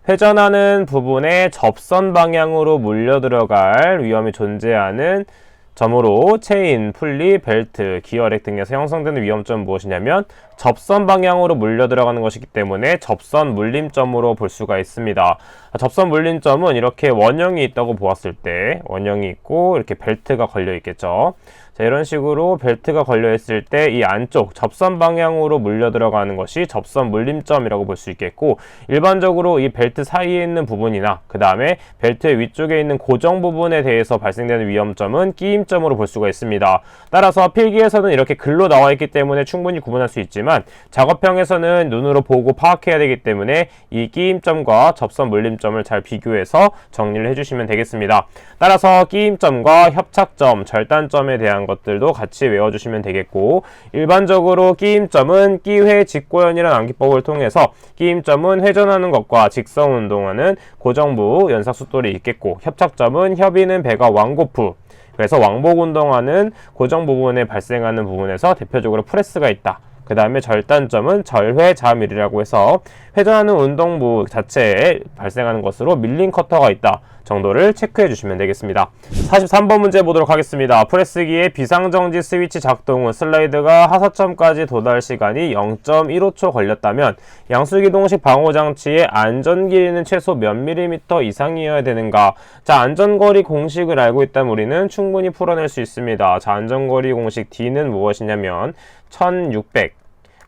회전하는 부분에 접선 방향으로 물려 들어갈 위험이 존재하는 점으로 체인, 풀리, 벨트, 기어렉 등에서 형성되는 위험점은 무엇이냐면 접선 방향으로 물려 들어가는 것이기 때문에 접선 물림점으로 볼 수가 있습니다. 접선 물림점은 이렇게 원형이 있다고 보았을 때 원형이 있고 이렇게 벨트가 걸려 있겠죠. 자, 이런 식으로 벨트가 걸려 있을 때 이 안쪽 접선 방향으로 물려 들어가는 것이 접선 물림점이라고 볼 수 있겠고, 일반적으로 이 벨트 사이에 있는 부분이나 그 다음에 벨트의 위쪽에 있는 고정 부분에 대해서 발생되는 위험점은 끼임점으로 볼 수가 있습니다. 따라서 필기에서는 이렇게 글로 나와 있기 때문에 충분히 구분할 수 있지만 작업형에서는 눈으로 보고 파악해야 되기 때문에 이 끼임점과 접선 물림점을 잘 비교해서 정리를 해주시면 되겠습니다. 따라서 끼임점과 협착점, 절단점에 대한 것들도 같이 외워주시면 되겠고, 일반적으로 끼임점은 끼회 직고연이라는 암기법을 통해서 끼임점은 회전하는 것과 직선 운동하는 고정부 연삭速돌이 있겠고, 협착점은 협이는 배가 왕고프, 그래서 왕복 운동하는 고정 부분에 발생하는 부분에서 대표적으로 프레스가 있다. 그 다음에 절단점은 절회자밀이라고 해서 회전하는 운동부 자체에 발생하는 것으로 밀링 커터가 있다 정도를 체크해 주시면 되겠습니다. 43번 문제 보도록 하겠습니다. 프레스기의 비상정지 스위치 작동 후 슬라이드가 하사점까지 도달 시간이 0.15초 걸렸다면 양수기동식 방호장치의 안전길이는 최소 몇 밀리미터 이상이어야 되는가? 자, 안전거리 공식을 알고 있다면 우리는 충분히 풀어낼 수 있습니다. 자, 안전거리 공식 D는 무엇이냐면 1600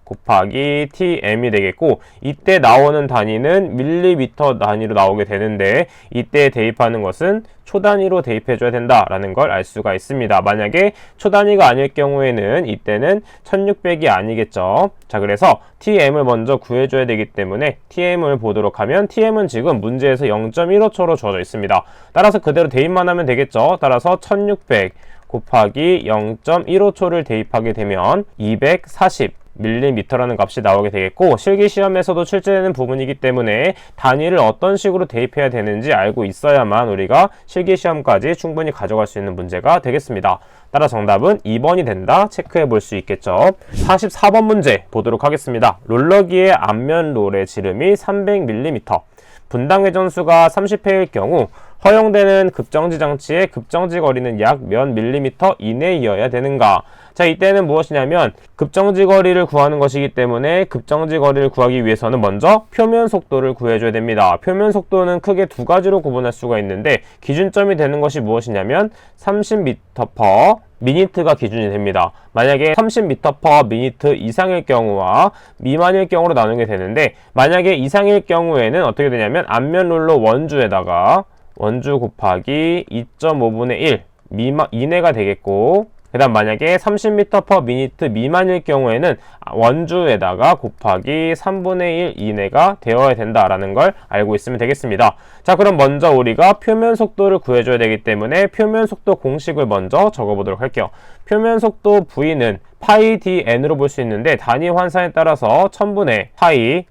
곱하기 TM이 되겠고, 이때 나오는 단위는 밀리미터 단위로 나오게 되는데 이때 대입하는 것은 초 단위로 대입해줘야 된다라는 걸 알 수가 있습니다. 만약에 초 단위가 아닐 경우에는 이때는 1600이 아니겠죠. 자, 그래서 TM을 먼저 구해줘야 되기 때문에 TM을 보도록 하면 TM은 지금 문제에서 0.15초로 주어져 있습니다. 따라서 그대로 대입만 하면 되겠죠. 따라서 1600 곱하기 0.15초를 대입하게 되면 240 밀리미터라는 값이 나오게 되겠고, 실기시험에서도 출제되는 부분이기 때문에 단위를 어떤 식으로 대입해야 되는지 알고 있어야만 우리가 실기시험까지 충분히 가져갈 수 있는 문제가 되겠습니다. 따라 정답은 2번이 된다 체크해 볼 수 있겠죠. 44번 문제 보도록 하겠습니다. 롤러기의 앞면 롤의 지름이 300mm, 분당 회전수가 30회일 경우 허용되는 급정지 장치의 급정지 거리는 약 몇 밀리미터 이내이어야 되는가? 자, 이때는 무엇이냐면 급정지 거리를 구하는 것이기 때문에 급정지 거리를 구하기 위해서는 먼저 표면 속도를 구해줘야 됩니다. 표면 속도는 크게 두 가지로 구분할 수가 있는데 기준점이 되는 것이 무엇이냐면 30m/min 미니트가 기준이 됩니다. 만약에 30m/min 이상일 경우와 미만일 경우로 나누게 되는데, 만약에 이상일 경우에는 어떻게 되냐면 앞면 롤러 원주에다가 원주 곱하기 2.5분의 1 이내가 되겠고, 그 다음 만약에 30m/min 미만일 경우에는 원주에다가 곱하기 3분의 1 이내가 되어야 된다라는 걸 알고 있으면 되겠습니다. 자, 그럼 먼저 우리가 표면 속도를 구해줘야 되기 때문에 표면 속도 공식을 먼저 적어보도록 할게요. 표면 속도 V는 파이 dn으로 볼 수 있는데 단위 환산에 따라서 1000분의 파이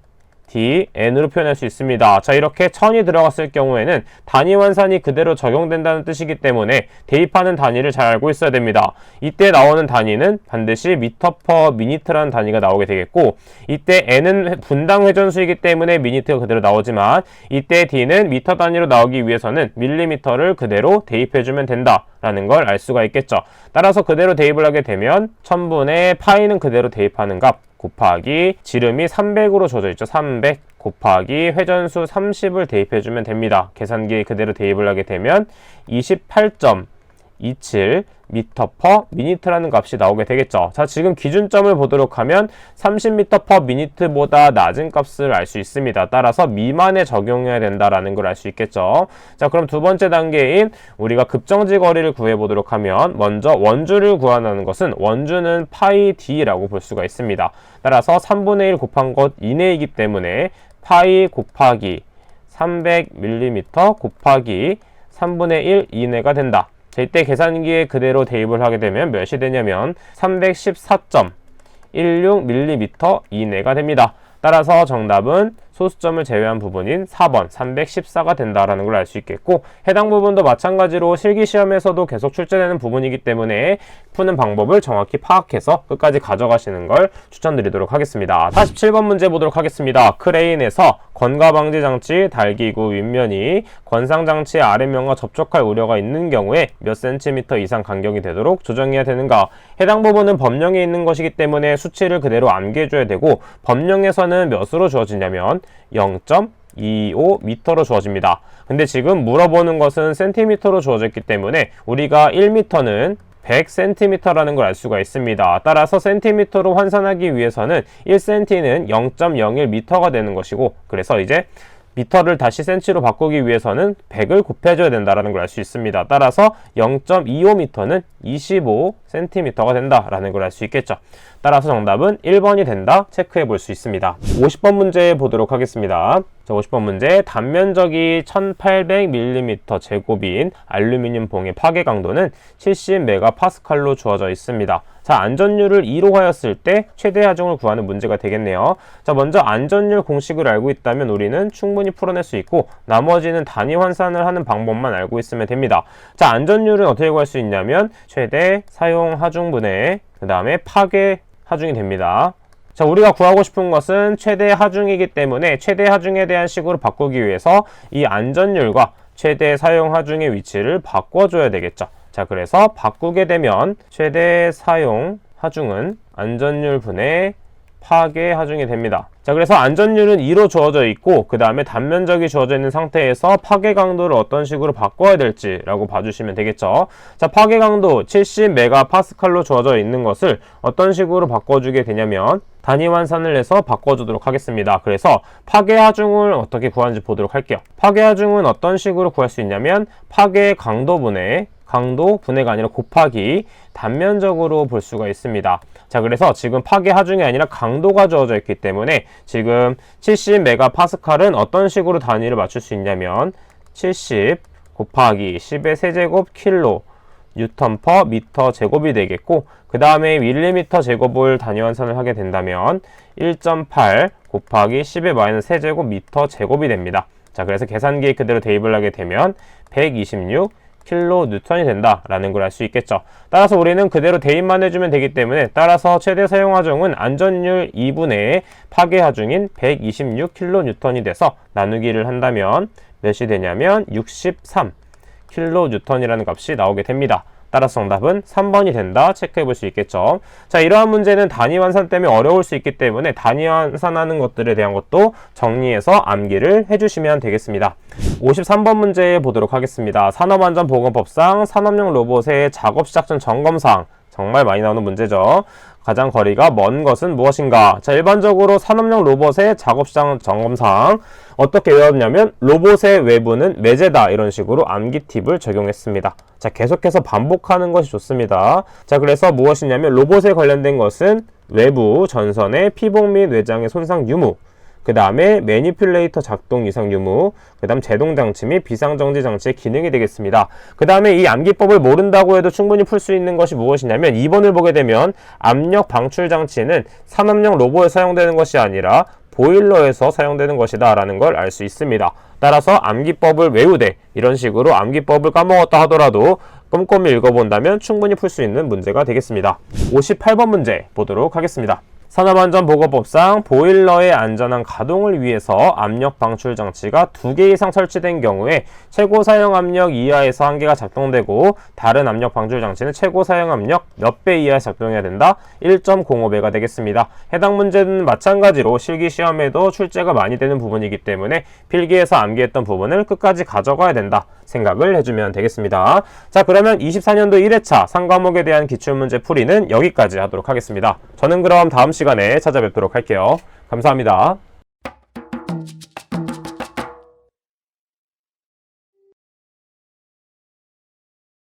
dn으로 표현할 수 있습니다. 자, 이렇게 1000이 들어갔을 경우에는 단위 환산이 그대로 적용된다는 뜻이기 때문에 대입하는 단위를 잘 알고 있어야 됩니다. 이때 나오는 단위는 반드시 m/min라는 단위가 나오게 되겠고, 이때 n은 분당 회전수이기 때문에 미니트가 그대로 나오지만 이때 d는 미터 단위로 나오기 위해서는 밀리미터를 그대로 대입해주면 된다라는 걸 알 수가 있겠죠. 따라서 그대로 대입을 하게 되면 1000분의 파이는 그대로 대입하는 값 곱하기 지름이 300으로 줘져 있죠. 300 곱하기 회전수 30을 대입해주면 됩니다. 계산기에 그대로 대입을 하게 되면 28.27 m/min라는 값이 나오게 되겠죠. 자, 지금 기준점을 보도록 하면 30m/min보다 낮은 값을 알 수 있습니다. 따라서 미만에 적용해야 된다라는 걸 알 수 있겠죠. 자, 그럼 두 번째 단계인 우리가 급정지 거리를 구해보도록 하면 먼저 원주를 구하는 것은 원주는 파이 d라고 볼 수가 있습니다. 따라서 3분의 1 곱한 것 이내이기 때문에 파이 곱하기 300mm 곱하기 3분의 1 이내가 된다. 자, 이때 계산기에 그대로 대입을 하게 되면 몇이 되냐면 314.16mm 이내가 됩니다. 따라서 정답은 소수점을 제외한 부분인 4번 314가 된다라는 걸 알 수 있겠고, 해당 부분도 마찬가지로 실기시험에서도 계속 출제되는 부분이기 때문에 푸는 방법을 정확히 파악해서 끝까지 가져가시는 걸 추천드리도록 하겠습니다. 47번 문제 보도록 하겠습니다. 크레인에서 건가방지장치 달기구 윗면이 건상장치의 아랫면과 접촉할 우려가 있는 경우에 몇 cm 이상 간격이 되도록 조정해야 되는가? 해당 부분은 법령에 있는 것이기 때문에 수치를 그대로 암기해줘야 되고, 법령에서는 몇으로 주어지냐면 0.25m로 주어집니다. 근데 지금 물어보는 것은 센티미터로 주어져 있기 때문에 우리가 1m는 100cm라는 걸 알 수가 있습니다. 따라서 센티미터로 환산하기 위해서는 1cm는 0.01m가 되는 것이고, 그래서 이제 미터를 다시 센치로 바꾸기 위해서는 100을 곱해줘야 된다는 걸 알 수 있습니다. 따라서 0.25m는 25cm가 된다라는 걸 알 수 있겠죠. 따라서 정답은 1번이 된다 체크해 볼 수 있습니다. 50번 문제 보도록 하겠습니다. 자, 50번 문제, 단면적이 1800mm 제곱인 알루미늄 봉의 파괴 강도는 70MPa로 주어져 있습니다. 자, 안전율을 2로 하였을 때 최대 하중을 구하는 문제가 되겠네요. 자, 먼저 안전율 공식을 알고 있다면 우리는 충분히 풀어낼 수 있고, 나머지는 단위 환산을 하는 방법만 알고 있으면 됩니다. 자, 안전율은 어떻게 구할 수 있냐면 최대 사용 하중분의 그 다음에 파괴 하중이 됩니다. 자, 우리가 구하고 싶은 것은 최대 하중이기 때문에 최대 하중에 대한 식으로 바꾸기 위해서 이 안전율과 최대 사용 하중의 위치를 바꿔줘야 되겠죠. 자, 그래서 바꾸게 되면 최대 사용 하중은 안전율 분의 파괴 하중이 됩니다. 자, 그래서 안전율은 2로 주어져 있고, 그 다음에 단면적이 주어져 있는 상태에서 파괴 강도를 어떤 식으로 바꿔야 될지라고 봐주시면 되겠죠. 자, 파괴 강도 70MPa로 주어져 있는 것을 어떤 식으로 바꿔주게 되냐면 단위 환산을 해서 바꿔주도록 하겠습니다. 그래서 파괴 하중을 어떻게 구하는지 보도록 할게요. 파괴 하중은 어떤 식으로 구할 수 있냐면 파괴 강도분의 강도 분해가 아니라 곱하기 단면적으로 볼 수가 있습니다. 자, 그래서 지금 파괴 하중이 아니라 강도가 주어져 있기 때문에 지금 70MPa는 어떤 식으로 단위를 맞출 수 있냐면 70 곱하기 10의 세제곱 킬로 뉴턴 퍼 미터 제곱이 되겠고, 그 다음에 밀리미터 제곱을 단위 환산을 하게 된다면 1.8 곱하기 10의 마이너스 세제곱 미터 제곱이 됩니다. 자, 그래서 계산기에 그대로 대입을 하게 되면 126 킬로 뉴턴이 된다라는 걸 알 수 있겠죠. 따라서 우리는 그대로 대입만 해주면 되기 때문에, 따라서 최대 사용 하중은 안전율 2분의 파괴 하중인 126 킬로 뉴턴이 돼서 나누기를 한다면 몇이 되냐면 63 킬로 뉴턴이라는 값이 나오게 됩니다. 따라서 정답은 3번이 된다 체크해 볼 수 있겠죠. 자, 이러한 문제는 단위 환산 때문에 어려울 수 있기 때문에 단위 환산하는 것들에 대한 것도 정리해서 암기를 해주시면 되겠습니다. 53번 문제 보도록 하겠습니다. 산업안전보건법상 산업용 로봇의 작업 시작 전 점검사항, 정말 많이 나오는 문제죠. 가장 거리가 먼 것은 무엇인가? 자, 일반적으로 산업용 로봇의 작업 시작 점검사항 어떻게 외웠냐면 로봇의 외부는 매제다, 이런 식으로 암기 팁을 적용했습니다. 자, 계속해서 반복하는 것이 좋습니다. 자, 그래서 무엇이냐면 로봇에 관련된 것은 외부 전선의 피복 및 외장의 손상 유무, 그 다음에 매니퓰레이터 작동 이상 유무, 그 다음 제동장치 및 비상정지 장치의 기능이 되겠습니다. 그 다음에 이 암기법을 모른다고 해도 충분히 풀 수 있는 것이 무엇이냐면 2번을 보게 되면 압력 방출 장치는 산업용 로봇에 사용되는 것이 아니라 보일러에서 사용되는 것이다 라는 걸 알 수 있습니다. 따라서 암기법을 외우되 이런 식으로 암기법을 까먹었다 하더라도 꼼꼼히 읽어본다면 충분히 풀 수 있는 문제가 되겠습니다. 58번 문제 보도록 하겠습니다. 산업안전보건법상 보일러의 안전한 가동을 위해서 압력 방출 장치가 2개 이상 설치된 경우에 최고 사용 압력 이하에서 1개가 작동되고, 다른 압력 방출 장치는 최고 사용 압력 몇 배 이하에 작동해야 된다? 1.05배가 되겠습니다. 해당 문제는 마찬가지로 실기시험에도 출제가 많이 되는 부분이기 때문에 필기에서 암기했던 부분을 끝까지 가져가야 된다 생각을 해주면 되겠습니다. 자, 그러면 24년도 1회차 3과목에 대한 기출문제 풀이는 여기까지 하도록 하겠습니다. 저는 그럼 다음 시간에 찾아뵙도록 할게요. 감사합니다.